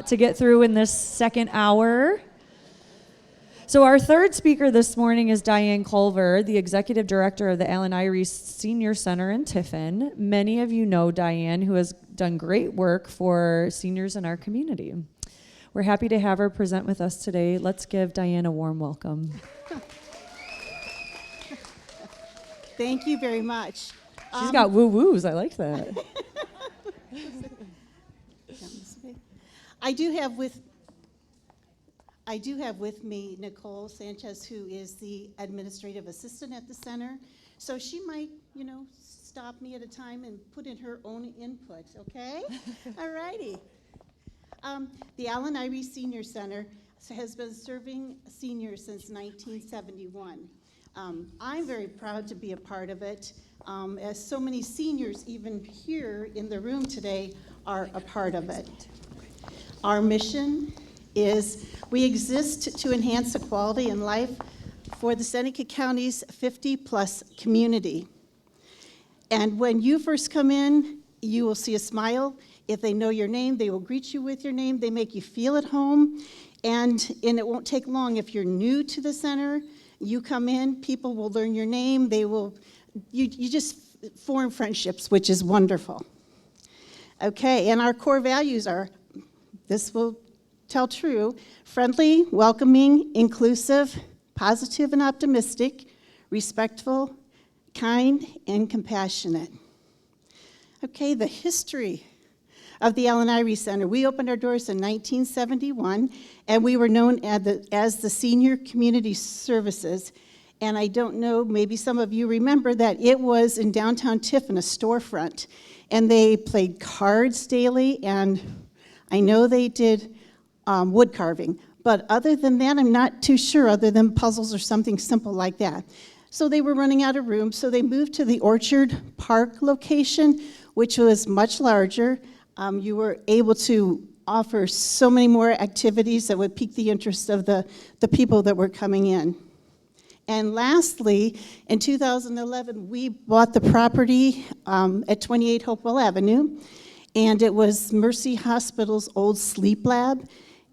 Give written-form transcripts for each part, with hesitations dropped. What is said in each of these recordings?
to get through in this second hour. So our third speaker this morning is Diane Culver, the Executive Director of the Eiry Senior Center in Tiffin. Many of you know Diane, who has done great work for seniors in our community. We're happy to have her present with us today. Let's give Diane a warm welcome. Thank you very much. She's got woo-woos. I like that. I do have with me Nicole Sanchez, who is the administrative assistant at the center. So she might, stop me at a time and put in her own input, okay? All righty. The Eiry Senior Center has been serving seniors since 1971. I'm very proud to be a part of it, as so many seniors, even here in the room today, are a part of it. Our mission is we exist to enhance the quality in life for the Seneca County's 50-plus community. And when you first come in, you will see a smile. If they know your name, they will greet you with your name. They make you feel at home. And it won't take long. If you're new to the center, you come in, people will learn your name. You just form friendships, which is wonderful. Okay, and our core values are, this will tell true, friendly, welcoming, inclusive, positive and optimistic, respectful, kind, and compassionate. Okay, the history of the Eiry Center. We opened our doors in 1971, and we were known as the Senior Community Services. And I don't know, maybe some of you remember that it was in downtown Tiffin, a storefront. And they played cards daily, and I know they did wood carving. But other than that, I'm not too sure, other than puzzles or something simple like that. So they were running out of room, so they moved to the Orchard Park location, which was much larger. You were able to offer so many more activities that would pique the interest of the people that were coming in. And lastly, in 2011, we bought the property at 28 Hopewell Avenue, and it was Mercy Hospital's old sleep lab.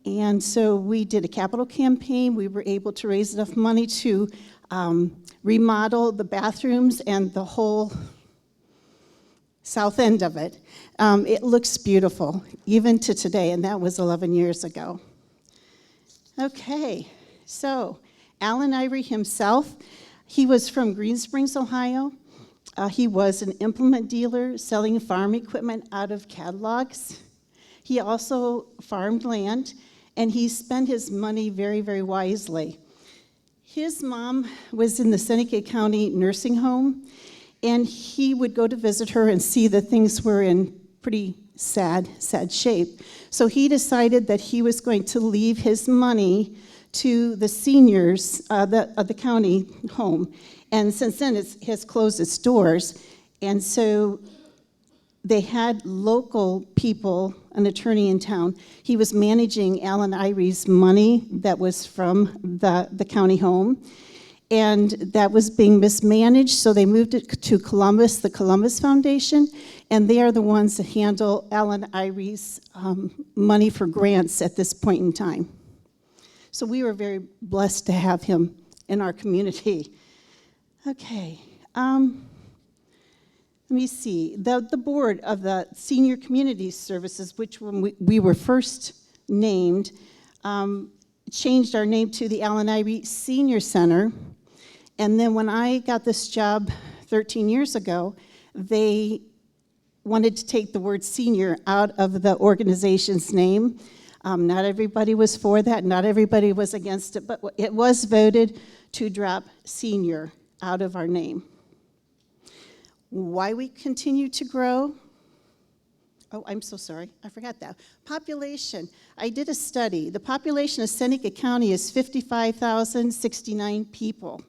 And so we did a capital campaign. We were able to raise enough money to remodel the bathrooms and the whole south end of it. It looks beautiful, even to today, and that was 11 years ago. Okay, so Alan Eiry himself, he was from Green Springs, Ohio. He was an implement dealer selling farm equipment out of catalogs. He also farmed land, and he spent his money very, very wisely. His mom was in the Seneca County nursing home, and he would go to visit her and see that things were in pretty sad shape. So he decided that he was going to leave his money to the seniors of the county home. And since then, it has closed its doors. And so they had local people, an attorney in town. He was managing Alan Eiry's money that was from the county home. And that was being mismanaged, so they moved it to Columbus, the Columbus Foundation, and they are the ones that handle Alan Eiry's money for grants at this point in time. So we were very blessed to have him in our community. Okay, let me see. The board of the Senior Community Services, which when we were first named, changed our name to the Alan Eiry Senior Center. And then when I got this job 13 years ago, they wanted to take the word senior out of the organization's name. Not everybody was for that, not everybody was against it, but it was voted to drop senior out of our name. Why we continue to grow? Oh, I'm so sorry, I forgot that. Population, I did a study. The population of Seneca County is 55,069 people.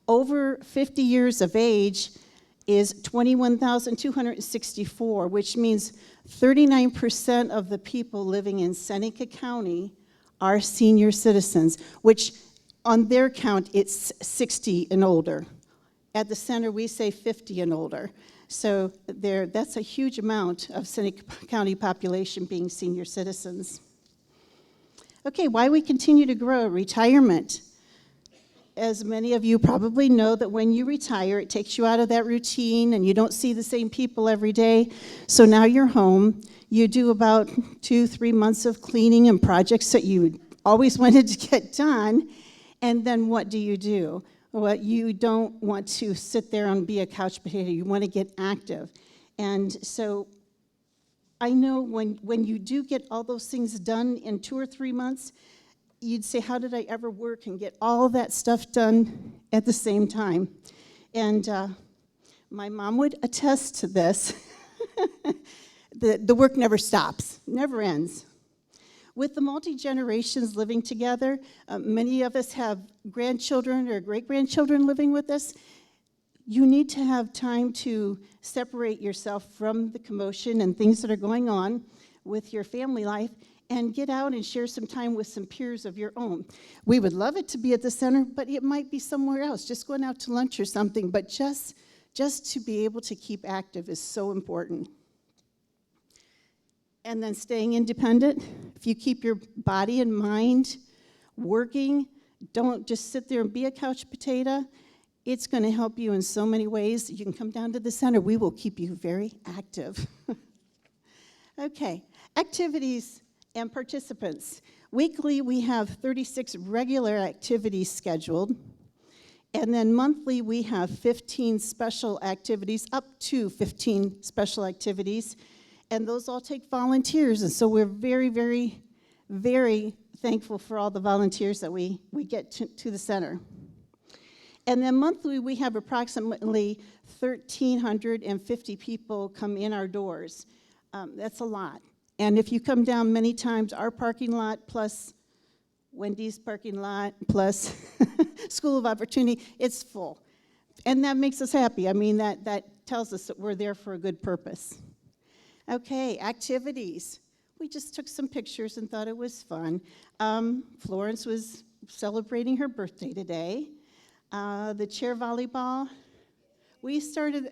Over 50 years of age is 21,264, which means 39% of the people living in Seneca County are senior citizens, which on their count, it's 60 and older. At the center, we say 50 and older. So that's a huge amount of Seneca County population being senior citizens. Okay, why we continue to grow, retirement. As many of you probably know, that when you retire, it takes you out of that routine and you don't see the same people every day. So now you're home. You do about 2-3 months of cleaning and projects that you always wanted to get done. And then what do? Well, you don't want to sit there and be a couch potato. You want to get active. And so I know when you do get all those things done in 2 or 3 months, you'd say, how did I ever work and get all of that stuff done at the same time? And my mom would attest to this. The work never stops, never ends. With the multi-generations living together, many of us have grandchildren or great-grandchildren living with us. You need to have time to separate yourself from the commotion and things that are going on with your family life and get out and share some time with some peers of your own. We would love it to be at the center, but it might be somewhere else, just going out to lunch or something. But just to be able to keep active is so important. And then staying independent. If you keep your body and mind working, don't just sit there and be a couch potato. It's going to help you in so many ways. You can come down to the center. We will keep you very active. Okay, activities and participants. Weekly, we have 36 regular activities scheduled. And then monthly, we have 15 special activities, up to 15 special activities. And those all take volunteers. And so we're very, very, very thankful for all the volunteers that we get to the center. And then monthly, we have approximately 1,350 people come in our doors. That's a lot. And if you come down many times, our parking lot plus Wendy's parking lot plus School of Opportunity, it's full. And that makes us happy. I mean, that tells us that we're there for a good purpose. Okay, activities. We just took some pictures and thought it was fun. Florence was celebrating her birthday today. The chair volleyball, we started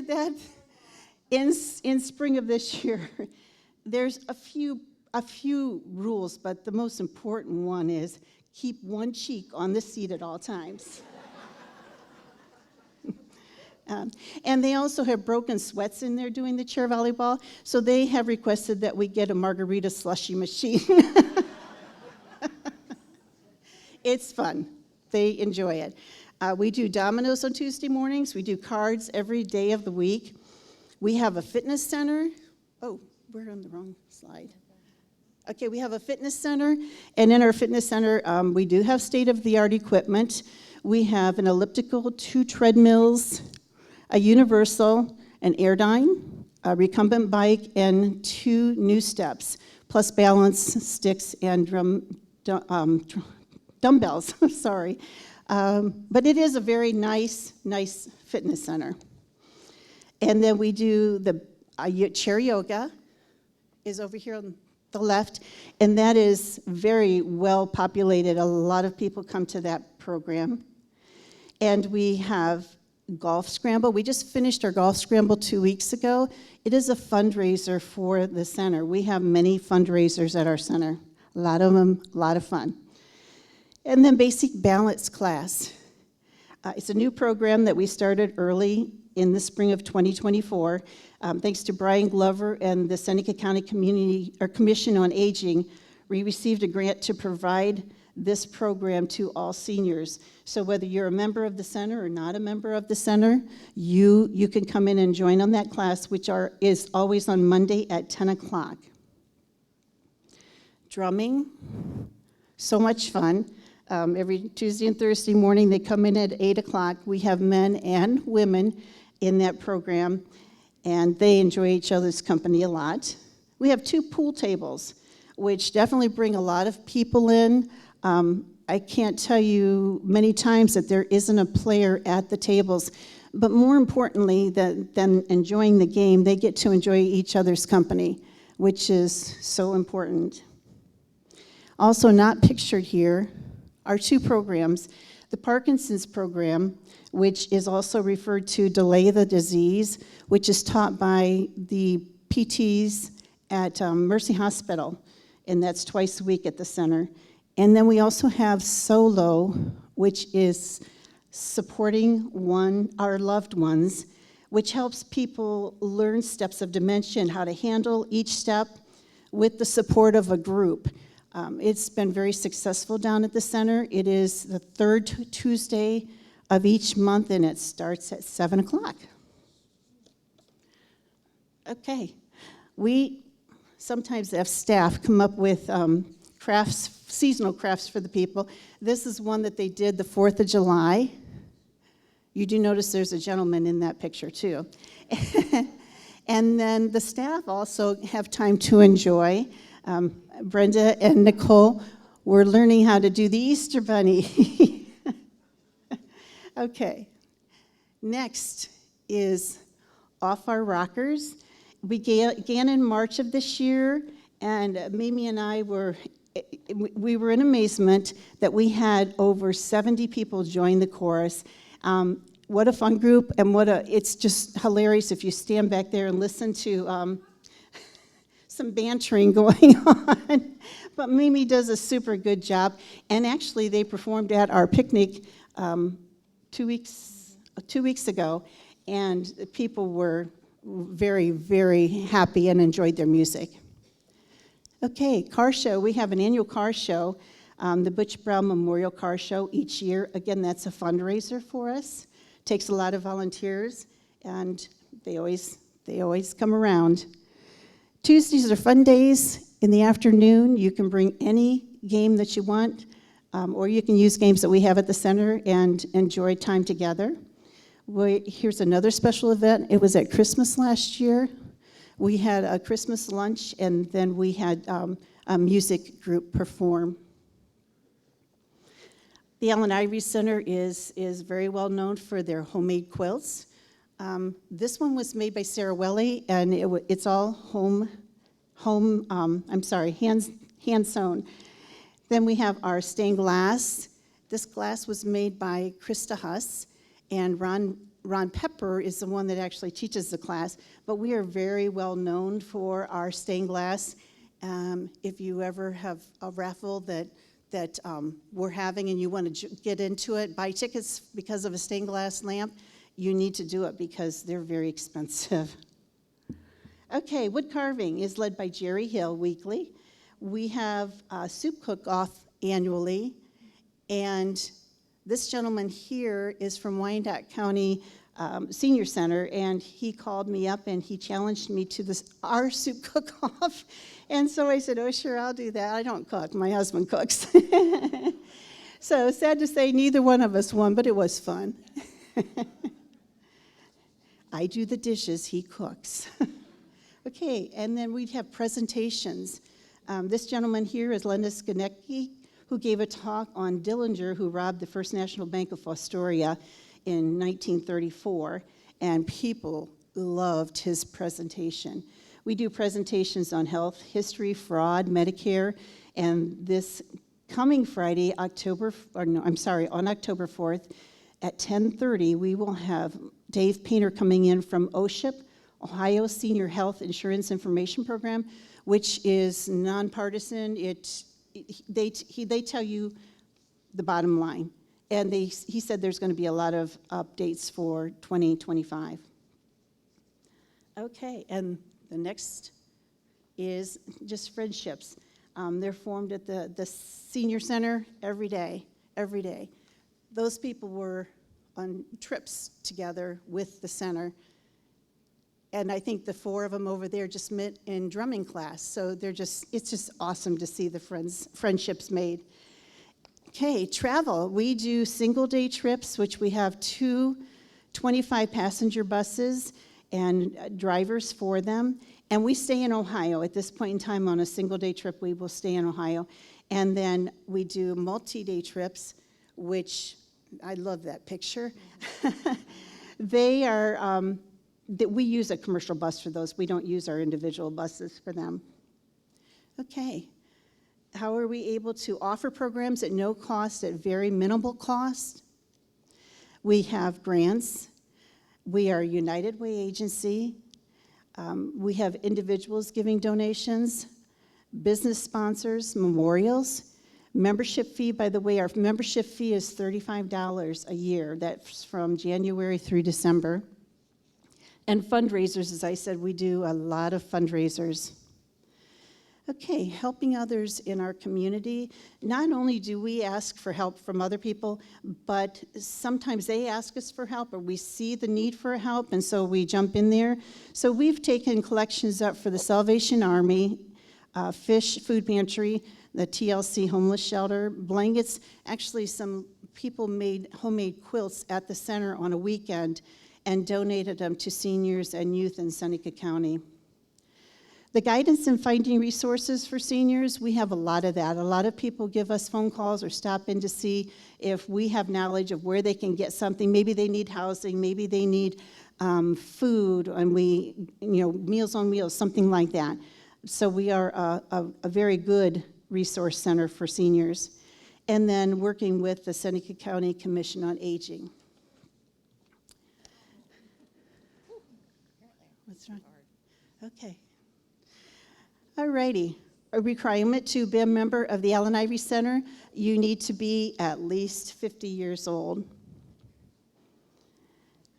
that in spring of this year. There's a few rules, but the most important one is keep one cheek on the seat at all times. And they also have broken sweats in there doing the chair volleyball, so they have requested that we get a margarita slushy machine. It's fun. They enjoy it. We do dominoes on Tuesday mornings. We do cards every day of the week. We have a fitness center. Oh, we're on the wrong slide. Okay, we have a fitness center, and in our fitness center, we do have state-of-the-art equipment. We have an elliptical, 2 treadmills, a universal, an Airdyne, a recumbent bike, and 2 new steps, plus balance sticks and dumbbells, sorry. But it is a very nice fitness center. And then we do the chair yoga is over here on the left, and that is very well populated. A lot of people come to that program. And we have golf scramble. We just finished our golf scramble 2 weeks ago. It is a fundraiser for the center. We have many fundraisers at our center. A lot of them, a lot of fun. And then basic balance class. It's a new program that we started early in the spring of 2024. Thanks to Brian Glover and the Seneca County Commission on Aging, we received a grant to provide this program to all seniors. So whether you're a member of the center or not a member of the center, you can come in and join on that class, which is always on Monday at 10 o'clock. Drumming, so much fun. Every Tuesday and Thursday morning, they come in at 8 o'clock. We have men and women in that program, and they enjoy each other's company a lot. We have 2 pool tables, which definitely bring a lot of people in. I can't tell you many times that there isn't a player at the tables, but more importantly than enjoying the game, they get to enjoy each other's company, which is so important. Also not pictured here are 2 programs. The Parkinson's program, which is also referred to Delay the Disease, which is taught by the PTs at Mercy Hospital. and that's twice a week at the center. And then we also have Solo, which is supporting our loved ones, which helps people learn steps of dementia, how to handle each step with the support of a group. It's been very successful down at the center. It is the third Tuesday of each month, and it starts at 7 o'clock. Okay. We sometimes have staff come up with crafts, seasonal crafts for the people. This is one that they did the 4th of July. You do notice there's a gentleman in that picture, too. And then the staff also have time to enjoy. Brenda and Nicole were learning how to do the Easter Bunny. Okay. Next is Off Our Rockers. We began in March of this year, and Mimi and I were in amazement that we had over 70 people join the chorus. What a fun group, and it's just hilarious if you stand back there and listen to some bantering going on. But Mimi does a super good job, and actually they performed at our picnic 2 weeks ago, and people were very, very happy and enjoyed their music. Okay, car show. We have an annual car show, the Butch Brown Memorial Car Show each year. Again, that's a fundraiser for us. Takes a lot of volunteers, and they always come around. Tuesdays are fun days in the afternoon. You can bring any game that you want, or you can use games that we have at the center and enjoy time together. Here's another special event. It was at Christmas last year. We had a Christmas lunch, and then we had a music group perform. The Eiry Center is very well known for their homemade quilts. This one was made by Sarah Welly, and it's all hand sewn. Then we have our stained glass. This glass was made by Krista Huss, and Ron Pepper is the one that actually teaches the class, but we are very well known for our stained glass. If you ever have a raffle that we're having and you want to get into it, buy tickets because of a stained glass lamp, you need to do it because they're very expensive. Okay, wood carving is led by Jerry Hill weekly. We have a soup cook-off annually, and this gentleman here is from Wyandotte County Senior Center, and he called me up and he challenged me to our soup cook-off. And so I said, oh, sure, I'll do that. I don't cook. My husband cooks. So sad to say, neither one of us won, but it was fun. I do the dishes, he cooks. Okay, and then we'd have presentations. This gentleman here is Linda Skonecki, who gave a talk on Dillinger, who robbed the First National Bank of Astoria in 1934, and people loved his presentation. We do presentations on health, history, fraud, Medicare, and this coming Friday, on October 4th at 10:30, we will have Dave Painter coming in from OSHIP, Ohio Senior Health Insurance Information Program, which is nonpartisan. They tell you the bottom line. And he said there's going to be a lot of updates for 2025. Okay, and the next is just friendships. They're formed at the senior center every day. Those people were on trips together with the center. And I think the 4 of them over there just met in drumming class. So it's just awesome to see the friendships made. Okay, travel. We do single-day trips, which we have 2 25-passenger buses and drivers for them. And we stay in Ohio. At this point in time on a single-day trip, we will stay in Ohio. And then we do multi-day trips, which I love that picture. They are, we use a commercial bus for those. We don't use our individual buses for them. Okay. How are we able to offer programs at no cost, at very minimal cost? We have grants. We are a United Way agency. We have individuals giving donations, business sponsors, memorials. Membership fee, by the way, our membership fee is $35 a year. That's from January through December. And fundraisers, as I said, we do a lot of fundraisers. Okay, helping others in our community. Not only do we ask for help from other people, but sometimes they ask us for help, or we see the need for help, and so we jump in there. So we've taken collections up for the Salvation Army, Fish Food Pantry, the TLC Homeless Shelter, blankets. Actually, some people made homemade quilts at the center on a weekend and donated them to seniors and youth in Seneca County. The guidance and finding resources for seniors, we have a lot of that. A lot of people give us phone calls or stop in to see if we have knowledge of where they can get something. Maybe they need housing, maybe they need food, and Meals on Wheels, something like that. So we are a very good resource center for seniors. And then working with the Seneca County Commission on Aging. What's wrong? Okay. All righty. A requirement to be a member of the Allen Eiry Center, you need to be at least 50 years old.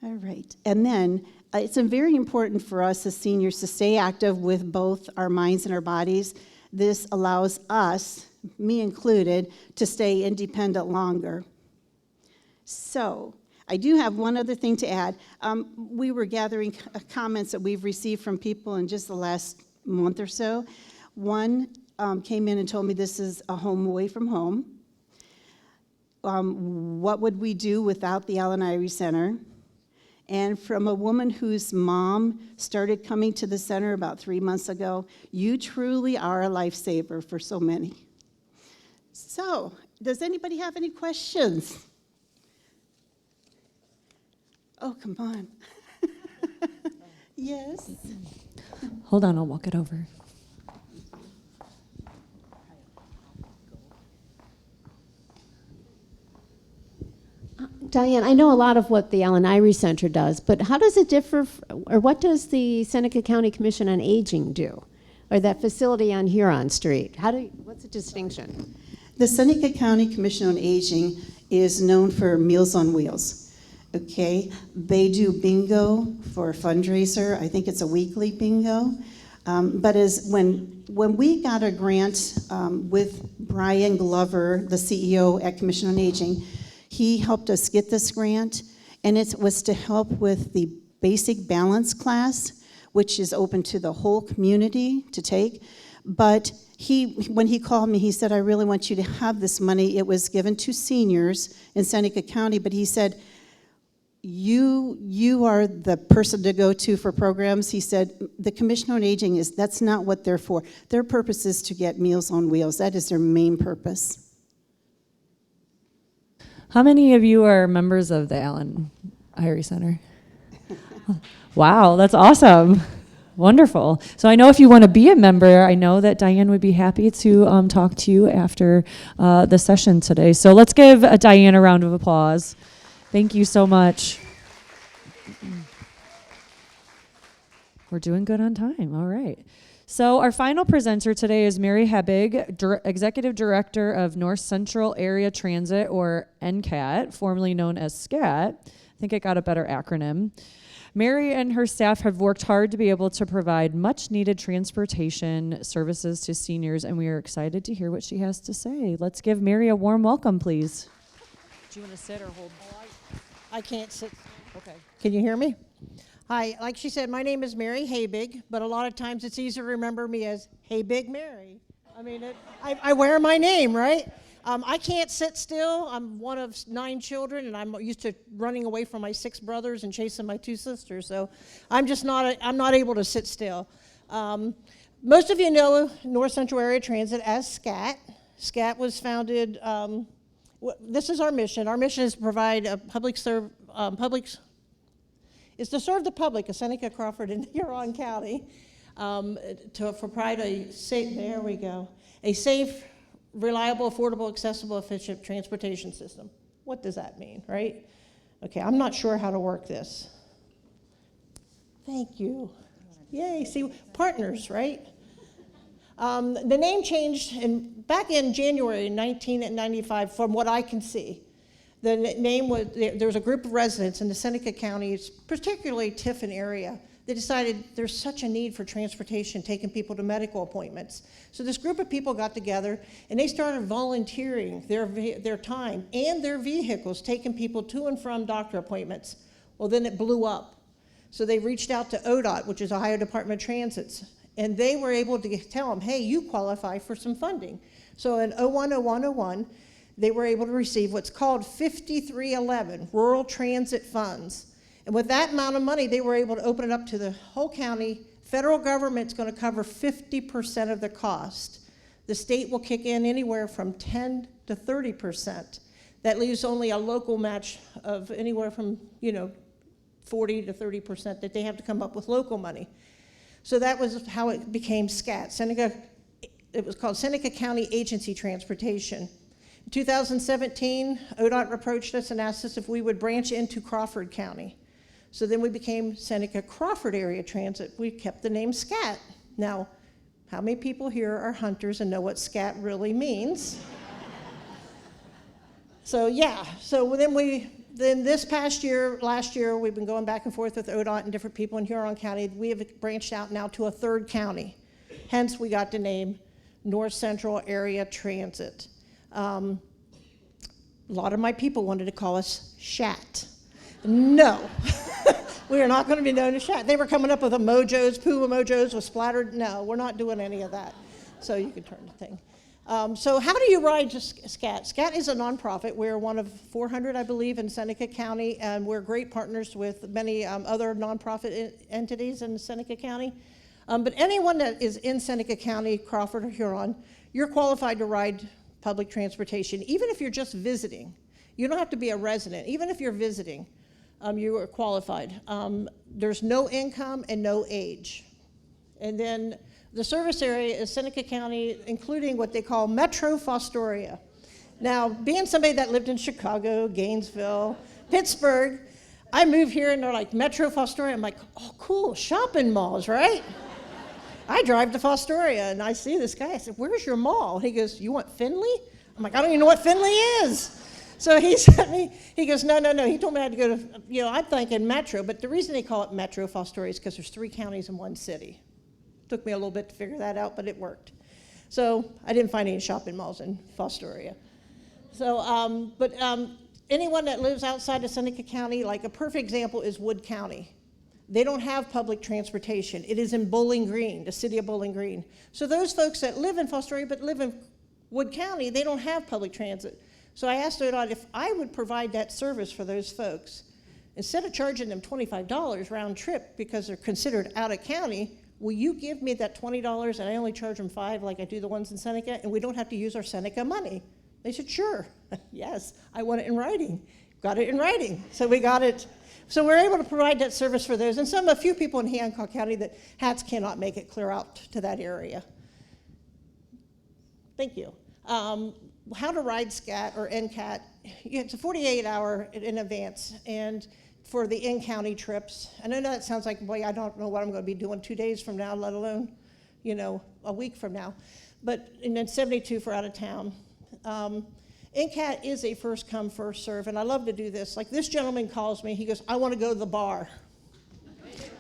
All right. And then it's very important for us as seniors to stay active with both our minds and our bodies. This allows us, me included, to stay independent longer. So, I do have one other thing to add. We were gathering comments that we've received from people in just the last month or so. One came in and told me this is a home away from home. What would we do without the Allen Eiry Center? And from a woman whose mom started coming to the center about 3 months ago, you truly are a lifesaver for so many. So, does anybody have any questions? Oh, come on. Yes? Hold on, I'll walk it over. Diane, I know a lot of what the Allen Eiry Center does, but how does it differ, or what does the Seneca County Commission on Aging do? Or that facility on Huron Street? What's the distinction? The Seneca County Commission on Aging is known for Meals on Wheels. Okay, they do bingo for a fundraiser. I think it's a weekly bingo. But when we got a grant with Brian Glover, the CEO at Commission on Aging, he helped us get this grant, and it was to help with the basic balance class, which is open to the whole community to take. But when he called me, he said, I really want you to have this money. It was given to seniors in Seneca County, but he said, you are the person to go to for programs. He said, the Commission on Aging that's not what they're for. Their purpose is to get Meals on Wheels. That is their main purpose. How many of you are members of the Allen Eiry Center? Wow, that's awesome. Wonderful. So I know if you want to be a member, I know that Diane would be happy to talk to you after the session today. So let's give Diane a round of applause. Thank you so much. We're doing good on time. All right. So our final presenter today is Mary Habig, Executive Director of North Central Area Transit, or NCAT, formerly known as SCAT. I think it got a better acronym. Mary and her staff have worked hard to be able to provide much-needed transportation services to seniors, and we are excited to hear what she has to say. Let's give Mary a warm welcome, please. Do you want to sit or hold? I can't sit. Okay. Can you hear me? Hi, like she said, my name is Mary Habig, but a lot of times it's easier to remember me as Habig Mary. I mean, I wear my name, right? I can't sit still. I'm one of 9 children, and I'm used to running away from my 6 brothers and chasing my 2 sisters. So I'm not able to sit still. Most of you know North Central Area Transit as SCAT. SCAT was founded. This is our mission. Our mission is to provide a is to serve the public of Seneca, Crawford, and Huron County to provide a safe, reliable, affordable, accessible, efficient transportation system. What does that mean, right? Okay, I'm not sure how to work this. Thank you. Yay, see, partners, right? The name changed back in January 1995, from what I can see. The name was, there was a group of residents in the Seneca County, particularly Tiffin area. They decided there's such a need for transportation, taking people to medical appointments. So this group of people got together and they started volunteering their time and their vehicles, taking people to and from doctor appointments. Well, then it blew up. So they reached out to ODOT, which is Ohio Department of Transit, and they were able to tell them, hey, you qualify for some funding. So in 01, they were able to receive what's called 5311, Rural Transit Funds. And with that amount of money, they were able to open it up to the whole county. Federal government's going to cover 50% of the cost. The state will kick in anywhere from 10 to 30%. That leaves only a local match of anywhere from, 40 to 30% that they have to come up with local money. So that was how it became SCAT. It was called Seneca County Agency Transportation. In 2017, ODOT approached us and asked us if we would branch into Crawford County. So then we became Seneca Crawford Area Transit. We kept the name SCAT. Now, how many people here are hunters and know what SCAT really means? So then this past year, last year, we've been going back and forth with ODOT and different people in Huron County. We have branched out now to a third county. Hence, we got the name North Central Area Transit. A lot of my people wanted to call us SHAT. No, we are not going to be known as SHAT. They were coming up with a Puma Mojos with splattered. No, we're not doing any of that. So you can turn the thing. So how do you ride to SCAT? SCAT is a nonprofit. We're one of 400, I believe, in Seneca County, and we're great partners with many other nonprofit entities in Seneca County. But anyone that is in Seneca County, Crawford or Huron, you're qualified to ride public transportation, even if you're just visiting. You don't have to be a resident. Even if you're visiting, you are qualified. There's no income and no age. And then the service area is Seneca County, including what they call Metro Fostoria. Now, being somebody that lived in Chicago, Gainesville, Pittsburgh, I moved here and they're like, Metro Fostoria. I'm like, oh, cool, shopping malls, right? I drive to Fostoria and I see this guy. I said, where's your mall? He goes, you want Findlay? I'm like, I don't even know what Findlay is. So he sent me, he goes, no. He told me I had to go to, I'm thinking Metro, but the reason they call it Metro Fostoria is because there's 3 counties in one city. Took me a little bit to figure that out, but it worked. So I didn't find any shopping malls in Fostoria. So, anyone that lives outside of Seneca County, like a perfect example is Wood County. They don't have public transportation. It is in Bowling Green, the city of Bowling Green. So those folks that live in Fostoria but live in Wood County, they don't have public transit. So I asked ODOT if I would provide that service for those folks. Instead of charging them $25 round trip because they're considered out of county, will you give me that $20 and I only charge them $5 like I do the ones in Seneca, and we don't have to use our Seneca money? They said, sure. Yes, I want it in writing. Got it in writing. So we got it. So we're able to provide that service for those. And a few people in Hancock County that hats cannot make it clear out to that area. Thank you. How to ride SCAT or NCAT. It's a 48-hour in advance. And for the in-county trips, and I know that sounds like, boy, I don't know what I'm going to be doing 2 days from now, let alone, a week from now. But, and then 72 for out of town. NCAT is a first come, first serve, and I love to do this. Like this gentleman calls me, he goes, I want to go to the bar.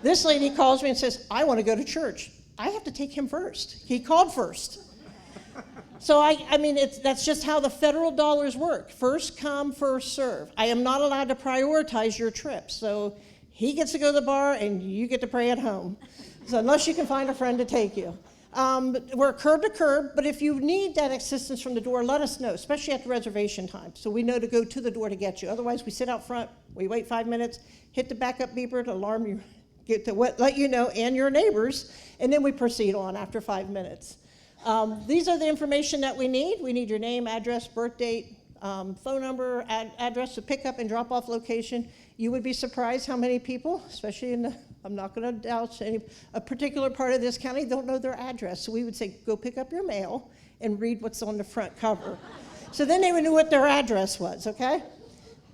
This lady calls me and says, I want to go to church. I have to take him first. He called first. So that's just how the federal dollars work. First come, first serve. I am not allowed to prioritize your trips. So he gets to go to the bar and you get to pray at home. So unless you can find a friend to take you. We're curb to curb, but if you need that assistance from the door, let us know, especially at the reservation time, so we know to go to the door to get you. Otherwise, we sit out front, we wait 5 minutes, hit the backup beeper to alarm you, let you know, and your neighbors, and then we proceed on after 5 minutes. These are the information that we need. We need your name, address, birth date, phone number, address to pick up and drop off location. You would be surprised how many people, especially in I'm not going to doubt a particular part of this county, don't know their address. So we would say, go pick up your mail and read what's on the front cover. So then they would know what their address was, okay?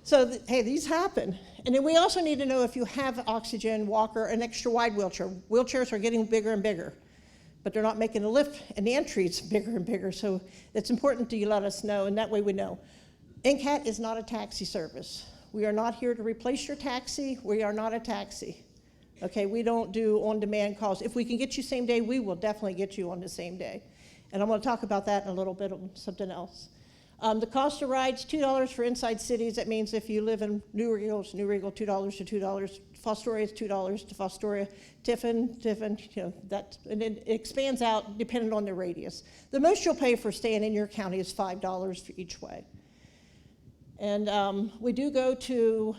So, hey, these happen. And then we also need to know if you have oxygen, walker, an extra wide wheelchair. Wheelchairs are getting bigger and bigger. but they're not making the lift and the entries bigger and bigger. So it's important that you let us know, and that way we know. NCAT is not a taxi service. We are not here to replace your taxi. We are not a taxi. Okay, we don't do on-demand calls. If we can get you same day, we will definitely get you on the same day. And I'm going to talk about that in a little bit of something else. The cost of rides, $2 for inside cities. That means if you live in New Regal, it's New Regal, $2 to $2. Fostoria is $2 to Fostoria. Tiffin, you know, that, and it expands out depending on the radius. The most you'll pay for staying in your county is $5 for each way. And we do go to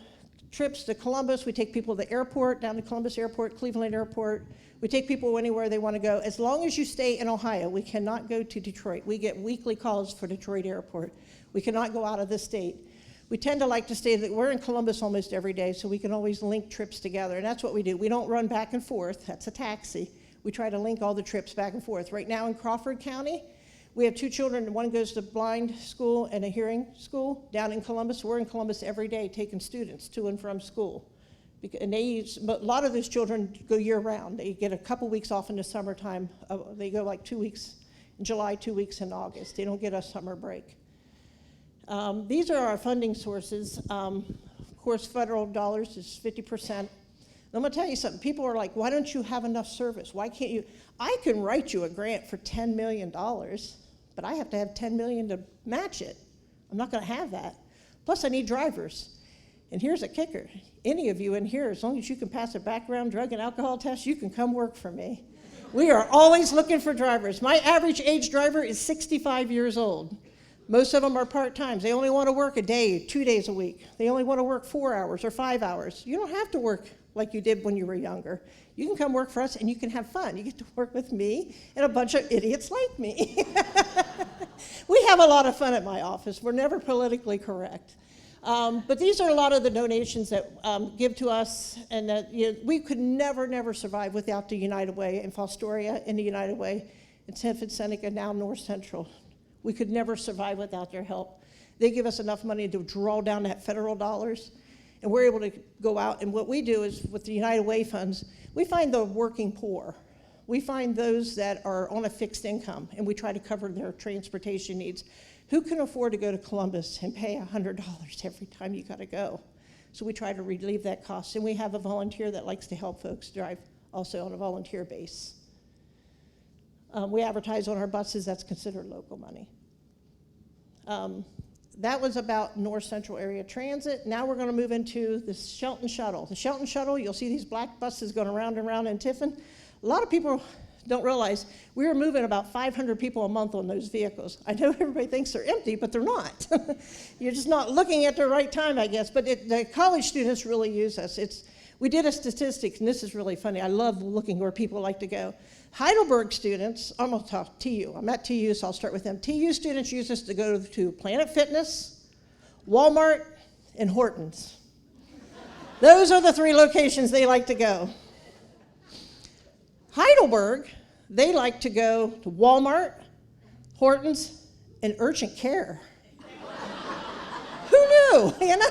trips to Columbus. We take people to the airport, down to Columbus Airport, Cleveland Airport. We take people anywhere they want to go. As long as you stay in Ohio, we cannot go to Detroit. We get weekly calls for Detroit Airport. We cannot go out of the state. We tend to like to stay, we're in Columbus almost every day, so we can always link trips together, and that's what we do. We don't run back and forth. That's a taxi. We try to link all the trips back and forth. Right now in Crawford County, we have 2 children. One goes to blind school and a hearing school. Down in Columbus, we're in Columbus every day taking students to and from school. And but a lot of those children go year-round. They get a couple weeks off in the summertime. They go like 2 weeks in July, 2 weeks in August. They don't get a summer break. These are our funding sources. Of course, federal dollars is 50%. And I'm going to tell you something. People are like, why don't you have enough service? Why can't you? I can write you a grant for $10 million, but I have to have $10 million to match it. I'm not going to have that. Plus, I need drivers. And here's a kicker. Any of you in here, as long as you can pass a background drug and alcohol test, you can come work for me. We are always looking for drivers. My average age driver is 65 years old. Most of them are part-time. They only want to work a day, 2 days a week. They only want to work 4 hours or 5 hours. You don't have to work like you did when you were younger. You can come work for us and you can have fun. You get to work with me and a bunch of idiots like me. We have a lot of fun at my office. We're never politically correct. But these are a lot of the donations that give to us, and that we could never survive without the United Way in Fostoria, in the United Way in Tiffin, Seneca, now North Central. We could never survive without their help. They give us enough money to draw down that federal dollars, and we're able to go out, and what we do is with the United Way funds, we find the working poor. We find those that are on a fixed income, and we try to cover their transportation needs. Who can afford to go to Columbus and pay $100 every time you got to go? So we try to relieve that cost. And we have a volunteer that likes to help folks drive also on a volunteer base. We advertise on our buses. That's considered local money. That was about North Central Area Transit. Now we're going to move into the Shelton Shuttle. The Shelton Shuttle, you'll see these black buses going around and around in Tiffin. A lot of people don't realize we were moving about 500 people a month on those vehicles. I know everybody thinks they're empty, but they're not. You're just not looking at the right time, I guess. But the college students really use us. We did a statistic, and this is really funny. I love looking where people like to go. Heidelberg students, I'm going to talk TU. I'm at TU, so I'll start with them. TU students use us to go to Planet Fitness, Walmart, and Hortons. Those are the 3 locations they like to go. Heidelberg, they like to go to Walmart, Hortons, and urgent care. Who knew? You know,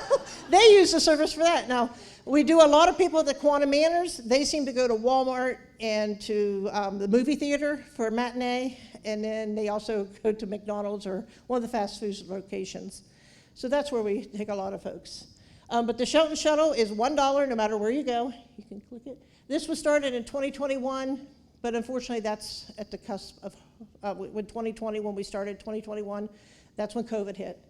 they use the service for that. Now, we do a lot of people at the Quantum Manors. They seem to go to Walmart and to the movie theater for a matinee, and then they also go to McDonald's or one of the fast food locations. So that's where we take a lot of folks. But the Shelton Shuttle is $1 no matter where you go. You can click it. This was started in 2021, but unfortunately that's at the cusp of, when 2020, when we started 2021, that's when COVID hit.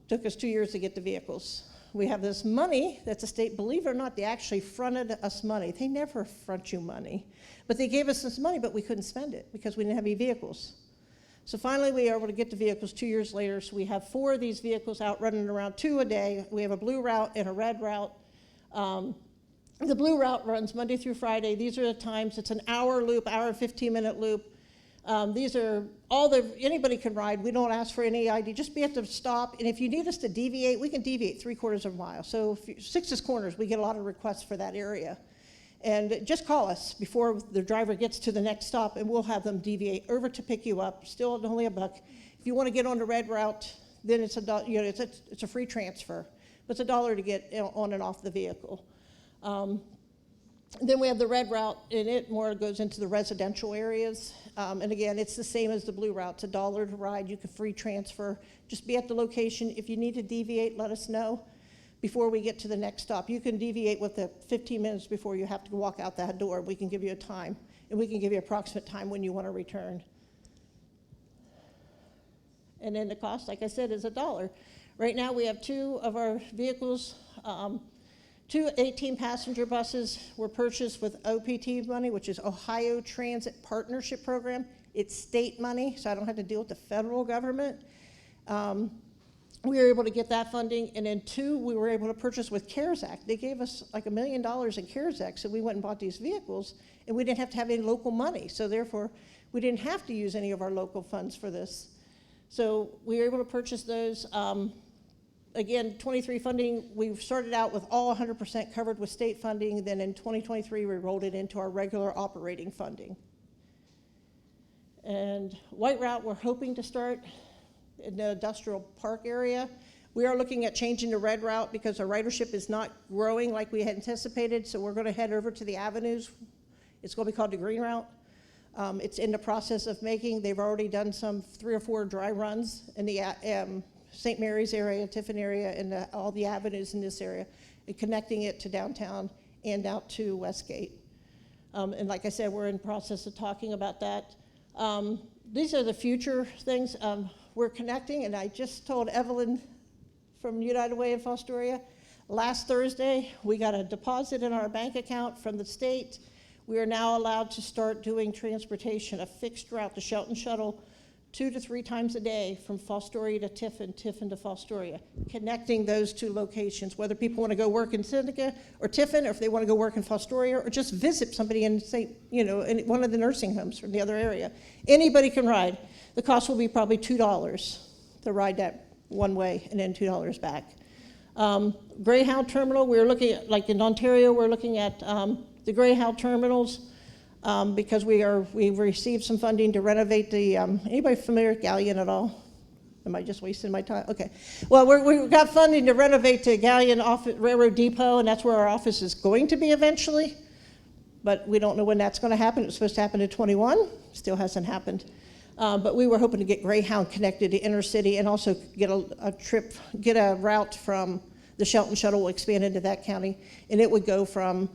Took us 2 years to get the vehicles. We have this money that the state, believe it or not, they actually fronted us money. They never front you money. But they gave us this money, but we couldn't spend it because we didn't have any vehicles. So finally we were able to get the vehicles 2 years later. So we have 4 of these vehicles out running around, 2 a day. We have a blue route and a red route. The blue route runs Monday through Friday. These are the times. It's an hour loop, hour and 15-minute loop. These are anybody can ride. We don't ask for any ID. Just be at the stop. And if you need us to deviate, we can deviate 3/4 of a mile. So Six's Corners, we get a lot of requests for that area. And just call us before the driver gets to the next stop, and we'll have them deviate over to pick you up. Still only $1. If you want to get on the red route, then it's it's a free transfer. But it's $1 to get on and off the vehicle. Then we have the red route, and it more goes into the residential areas. And again, it's the same as the blue route. It's $1 to ride. You can free transfer. Just be at the location. If you need to deviate, let us know before we get to the next stop. You can deviate with the 15 minutes before you have to walk out that door. We can give you a time, and we can give you approximate time when you want to return. And then the cost, like I said, is $1. Right now, we have 2 of our vehicles. 2 18-passenger buses were purchased with OPT money, which is Ohio Transit Partnership Program. It's state money, so I don't have to deal with the federal government. We were able to get that funding, and then 2 we were able to purchase with CARES Act. They gave us like $1 million in CARES Act, so we went and bought these vehicles, and we didn't have to have any local money, so therefore we didn't have to use any of our local funds for this. So we were able to purchase those. Again, 23 funding, we started out with all 100% covered with state funding. Then in 2023, we rolled it into our regular operating funding. And White Route, we're hoping to start in the industrial park area. We are looking at changing the red route because our ridership is not growing like we had anticipated. So we're going to head over to the avenues. It's going to be called the green route. It's in the process of making. They've already done some 3 or 4 dry runs in the St. Mary's area, Tiffin area, and all the avenues in this area, and connecting it to downtown and out to Westgate. And like I said, we're in the process of talking about that. These are the future things we're connecting, and I just told Evelyn from United Way in Fostoria, last Thursday, we got a deposit in our bank account from the state. We are now allowed to start doing transportation, a fixed route, the Shelton Shuttle, 2 to 3 times a day from Fostoria to Tiffin, Tiffin to Fostoria, connecting those 2 locations, whether people want to go work in Seneca or Tiffin, or if they want to go work in Fostoria, or just visit somebody in, say, in one of the nursing homes from the other area. Anybody can ride. The cost will be probably $2 to ride that one way, and then $2 back. Greyhound terminal, we're looking at, like in Ontario, we're looking at the Greyhound terminals. Because we've received some funding to renovate the, anybody familiar with Galleon at all? Am I just wasting my time? Okay. Well, we've got funding to renovate the Galleon Railroad Depot, and that's where our office is going to be eventually. But we don't know when that's going to happen. It was supposed to happen in 21. Still hasn't happened. But we were hoping to get Greyhound connected to inner city and also get a route from the Shelton Shuttle will expand into that county, and it would go from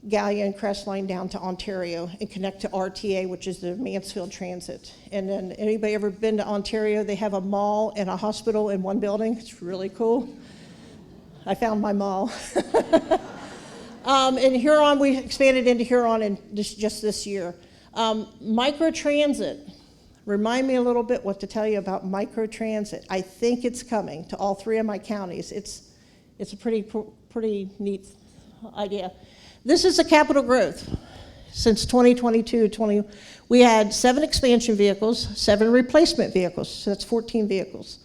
Galleon Crestline down to Ontario and connect to RTA, which is the Mansfield Transit. And then anybody ever been to Ontario? They have a mall and a hospital in one building. It's really cool. I found my mall. In Huron, we expanded into Huron just this year. Microtransit. Remind me a little bit what to tell you about microtransit. I think it's coming to all 3 of my counties. It's a pretty neat idea. This is a capital growth. Since 2022, we had 7 expansion vehicles, 7 replacement vehicles, so that's 14 vehicles.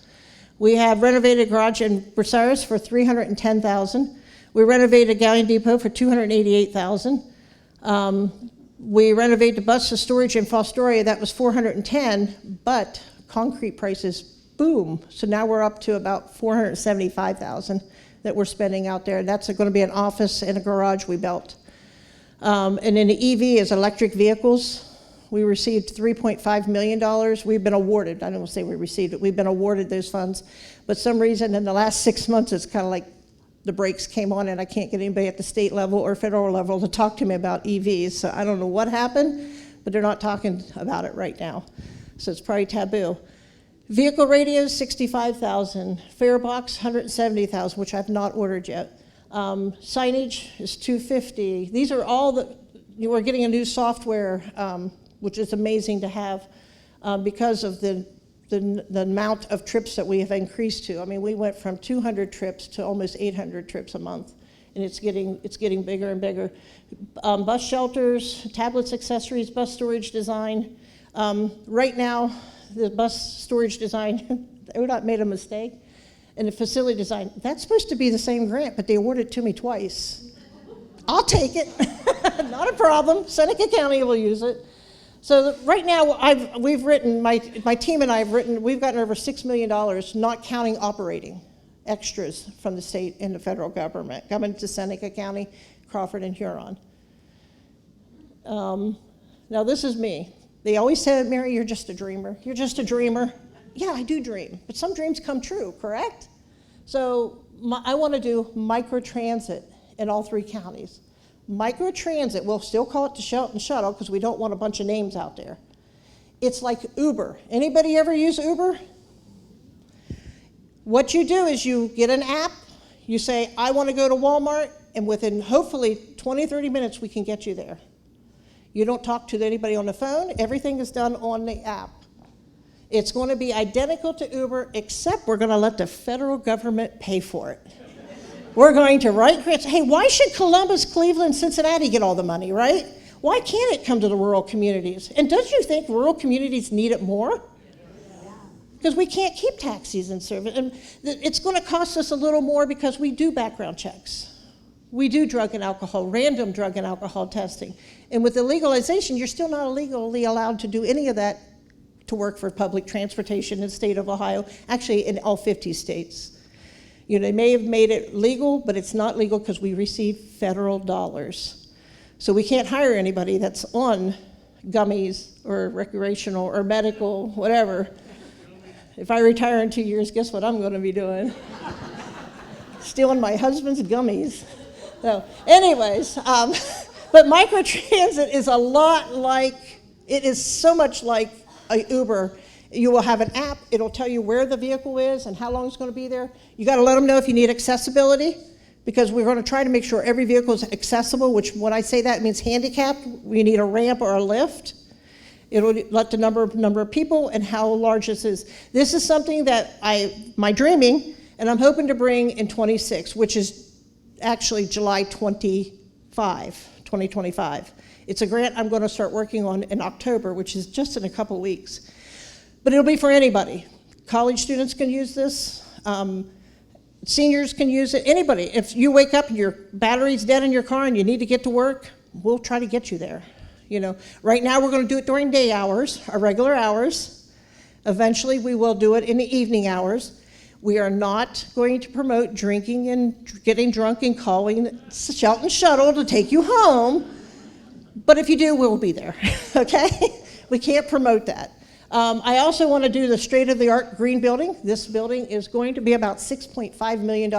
We have renovated garage in Braceras for $310,000. We renovated Galleon Depot for $288,000. We renovated the bus storage in Fostoria, that was $410,000, but concrete prices, boom. So now we're up to about $475,000. That we're spending out there. That's going to be an office and a garage we built. And then the EV is electric vehicles. We received $3.5 million. We've been awarded, I don't want to say we received it, we've been awarded those funds. But some reason in the last 6 months, it's kind of like the brakes came on and I can't get anybody at the state level or federal level to talk to me about EVs. So I don't know what happened, but they're not talking about it right now. So it's probably taboo. Vehicle radios, $65,000. Fare box, $170,000, which I've not ordered yet. Signage is $250,000. These are all we're getting a new software, which is amazing to have because of the amount of trips that we have increased to. I mean, we went from 200 trips to almost 800 trips a month, and it's getting bigger and bigger. Bus shelters, tablets, accessories, bus storage design. Right now, the bus storage design, ODOT made a mistake. And the facility design, that's supposed to be the same grant, but they awarded it to me twice. I'll take it, not a problem. Seneca County will use it. So right now, we've written, my team and I have written, we've gotten over $6 million, not counting operating extras from the state and the federal government, coming to Seneca County, Crawford, and Huron. Now this is me. They always said, Mary, you're just a dreamer. You're just a dreamer. Yeah, I do dream, but some dreams come true, correct? So I want to do microtransit in all 3 counties. Microtransit, we'll still call it the Shelton Shuttle because we don't want a bunch of names out there. It's like Uber. Anybody ever use Uber? What you do is you get an app, you say, I want to go to Walmart, and within hopefully 20, 30 minutes we can get you there. You don't talk to anybody on the phone, everything is done on the app. It's going to be identical to Uber, except we're going to let the federal government pay for it. We're going to write grants. Hey, why should Columbus, Cleveland, Cincinnati get all the money, right? Why can't it come to the rural communities? And don't you think rural communities need it more? Because we can't keep taxis in service. And it's going to cost us a little more because we do background checks. We do drug and alcohol, random drug and alcohol testing. And with the legalization, you're still not legally allowed to do any of that to work for public transportation in the state of Ohio, actually in all 50 states. You know, they may have made it legal, but it's not legal because we receive federal dollars. So we can't hire anybody that's on gummies or recreational or medical, whatever. If I retire in 2 years, guess what I'm going to be doing? Stealing my husband's gummies. So anyways, but microtransit is a lot like, it is so much like a Uber. You will have an app, it'll tell you where the vehicle is and how long it's going to be there. You got to let them know if you need accessibility, because we're going to try to make sure every vehicle is accessible, which when I say that means handicapped. We need a ramp or a lift. It'll let the number of people and how large this is. This is something that my dreaming, and I'm hoping to bring in 26, which is actually July 2025. It's a grant I'm going to start working on in October, which is just in a couple weeks. But it'll be for anybody. College students can use this. Seniors can use it. Anybody. If you wake up and your battery's dead in your car and you need to get to work, we'll try to get you there. You know, right now we're going to do it during day hours, our regular hours. Eventually we will do it in the evening hours. We are not going to promote drinking and getting drunk and calling the Shelton Shuttle to take you home. But if you do, we'll be there, okay? We can't promote that. I also want to do the state-of-the-art green building. This building is going to be about $6.5 million.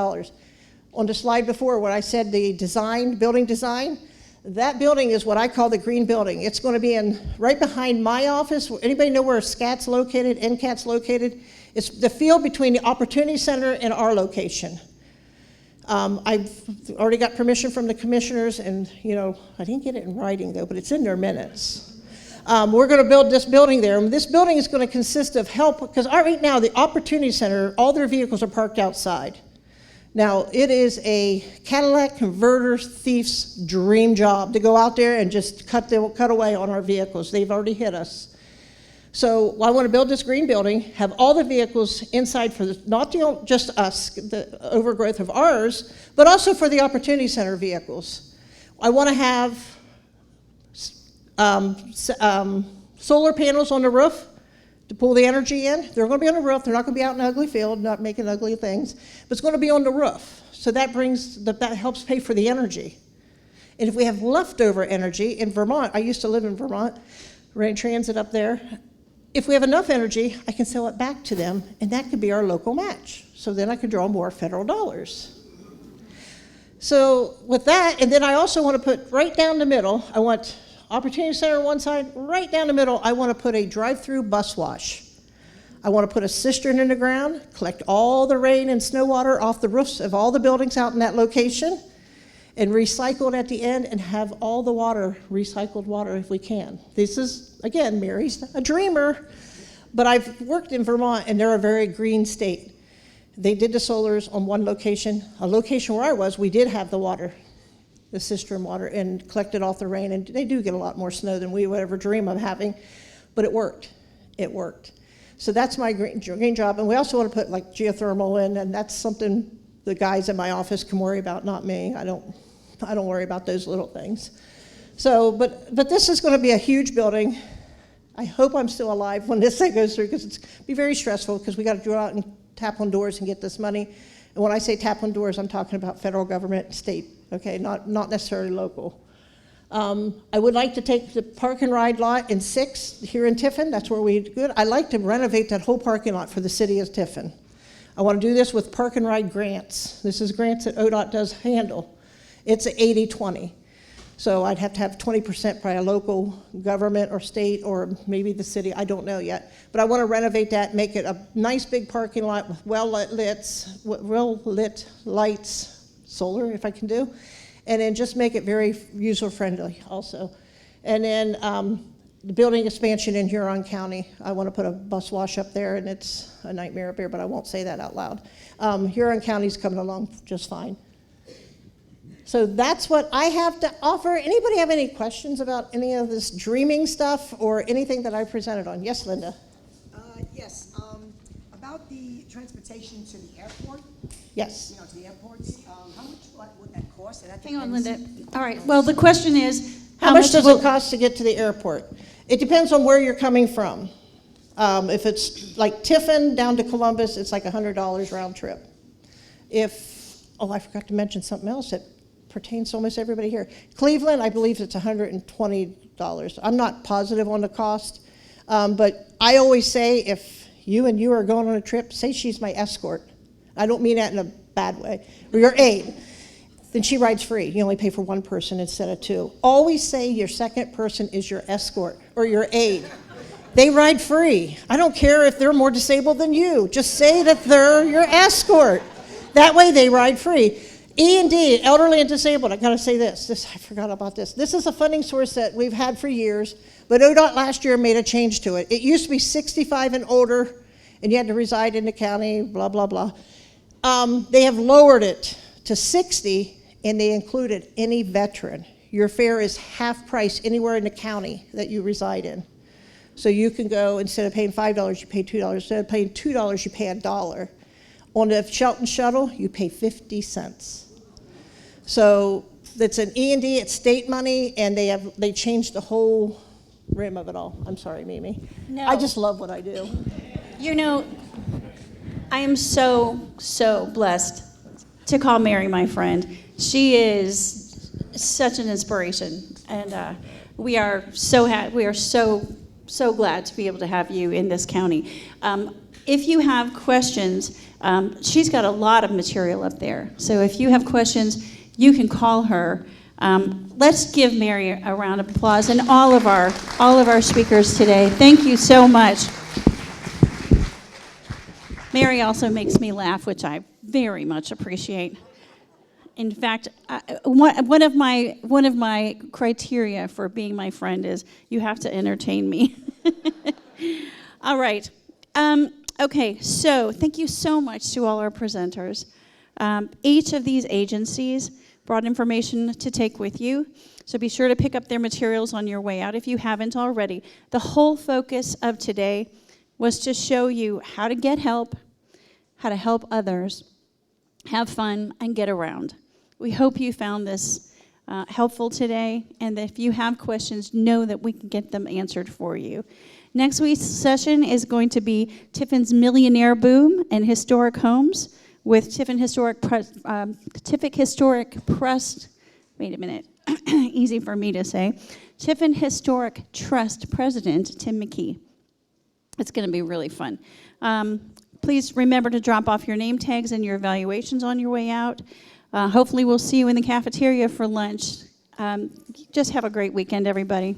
On the slide before, when I said the design, building design, that building is what I call the green building. It's going to be right behind my office. Anybody know where SCAT's located, NCAT's located? It's the field between the Opportunity Center and our location. I've already got permission from the commissioners, and you know, I didn't get it in writing though, but it's in their minutes. We're going to build this building there, and this building is going to consist of help, because right now the Opportunity Center, all their vehicles are parked outside. Now, it is a Cadillac converter thief's dream job to go out there and just cut away on our vehicles. They've already hit us. So I want to build this green building, have all the vehicles inside for not just us, the overgrowth of ours, but also for the Opportunity Center vehicles. I want to have solar panels on the roof to pull the energy in. They're going to be on the roof. They're not going to be out in an ugly field, not making ugly things, but it's going to be on the roof. So that helps pay for the energy. And if we have leftover energy in Vermont, I used to live in Vermont, ran transit up there. If we have enough energy, I can sell it back to them, and that could be our local match. So then I could draw more federal dollars. So with that, and then I also want to put right down the middle, I want Opportunity Center on one side, right down the middle, I want to put a drive-through bus wash. I want to put a cistern in the ground, collect all the rain and snow water off the roofs of all the buildings out in that location, and recycle it at the end and have all the water, recycled water if we can. This is, again, Mary's a dreamer, but I've worked in Vermont and they're a very green state. They did the solars on one location. A location where I was, we did have the water, the cistern water, and collected off the rain, and they do get a lot more snow than we would ever dream of having, but it worked. It worked. So that's my green job, and we also want to put like geothermal in, and that's something the guys in my office can worry about, not me. I don't worry about those little things. So, but this is going to be a huge building. I hope I'm still alive when this thing goes through, because it's be very stressful, because we got to go out and tap on doors and get this money. And when I say tap on doors, I'm talking about federal government, state, okay, not necessarily local. I would like to take the park and ride lot in 6 here in Tiffin. That's where we do it. I'd like to renovate that whole parking lot for the city of Tiffin. I want to do this with park and ride grants. This is grants that ODOT does handle. It's 80-20. So I'd have to have 20% by a local government or state or maybe the city, I don't know yet. But I want to renovate that, make it a nice big parking lot with well-lit lights, solar if I can do, and then just make it very user-friendly also. And then the building expansion in Huron County, I want to put a bus wash up there, and it's a nightmare up here, but I won't say that out loud. Huron County's coming along just fine. So that's what I have to offer. Anybody have any questions about any of this dreaming stuff or anything that I presented on? Yes, Linda? Yes, about the transportation to the airport, Yes. you know, to the airports, how much would that cost? And that Hang on, depends- Linda. All right, well, the question is, How much does it cost to get to the airport? It depends on where you're coming from. If it's like Tiffin down to Columbus, it's like $100 round trip. I forgot to mention something else that pertains to almost everybody here. Cleveland, I believe it's $120. I'm not positive on the cost, but I always say if you are going on a trip, say she's my escort. I don't mean that in a bad way. Or your aide. Then she rides free. You only pay for one person instead of 2. Always say your second person is your escort or your aide. They ride free. I don't care if they're more disabled than you. Just say that they're your escort. That way they ride free. E&D, elderly and disabled, I gotta say this, I forgot about this. This is a funding source that we've had for years, but ODOT last year made a change to it. It used to be 65 and older, and you had to reside in the county, blah, blah, blah. They have lowered it to 60, and they included any veteran. Your fare is half price anywhere in the county that you reside in. So you can go, instead of paying $5, you pay $2. Instead of paying $2, you pay $1. On the Shelton Shuttle, you pay 50 cents. So it's an E&D, it's state money, and they changed the whole rim of it all. I'm sorry, Mimi. No. I just love what I do. You know, I am so, so blessed to call Mary my friend. She is such an inspiration, and we are so so glad to be able to have you in this county. If you have questions, she's got a lot of material up there. So if you have questions, you can call her. Let's give Mary a round of applause and all of our speakers today. Thank you so much. Mary also makes me laugh, which I very much appreciate. In fact, one of my criteria for being my friend is you have to entertain me. All right. Okay, so thank you so much to all our presenters. Each of these agencies brought information to take with you, so be sure to pick up their materials on your way out if you haven't already. The whole focus of today was to show you how to get help, how to help others, have fun, and get around. We hope you found this helpful today, and if you have questions, know that we can get them answered for you. Next week's session is going to be Tiffin's Millionaire Boom and Historic Homes with Tiffin Historic Trust, wait a minute, easy for me to say, Tiffin Historic Trust President Tim McKee. It's going to be really fun. Please remember to drop off your name tags and your evaluations on your way out. Hopefully we'll see you in the cafeteria for lunch. Just have a great weekend, everybody.